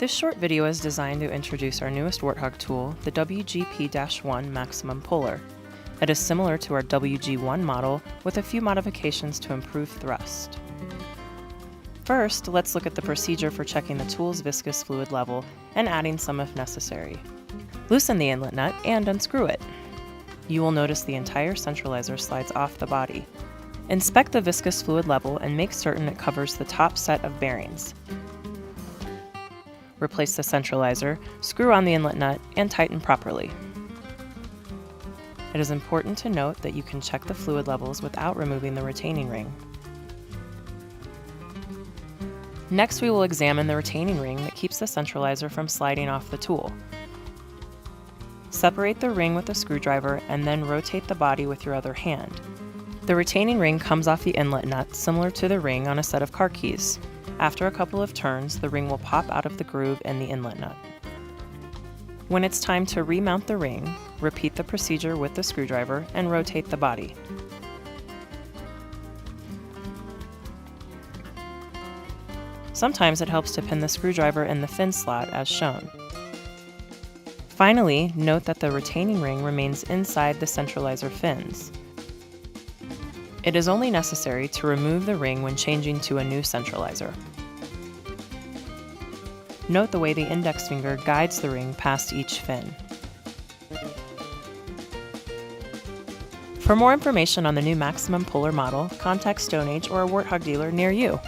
This short video is designed to introduce our newest Warthog tool, the WGP-1 Maximum Puller. It is similar to our WG1 model with a few modifications to improve thrust. First, let's look at the procedure for checking the tool's viscous fluid level and adding some if necessary. Loosen the inlet nut and unscrew it. You will notice the entire centralizer slides off the body. Inspect the viscous fluid level and make certain it covers the top set of bearings. Replace the centralizer, screw on the inlet nut, and tighten properly. It is important to note that you can check the fluid levels without removing the retaining ring. Next, we will examine the retaining ring that keeps the centralizer from sliding off the tool. Separate the ring with a screwdriver and then rotate the body with your other hand. The retaining ring comes off the inlet nut similar to the ring on a set of car keys. After a couple of turns, the ring will pop out of the groove in the inlet nut. When it's time to remount the ring, repeat the procedure with the screwdriver and rotate the body. Sometimes it helps to pin the screwdriver in the fin slot as shown. Finally, note that the retaining ring remains inside the centralizer fins. It is only necessary to remove the ring when changing to a new centralizer. Note the way the index finger guides the ring past each fin. For more information on the new Maximum Puller model, contact Stoneage or a Warthog dealer near you.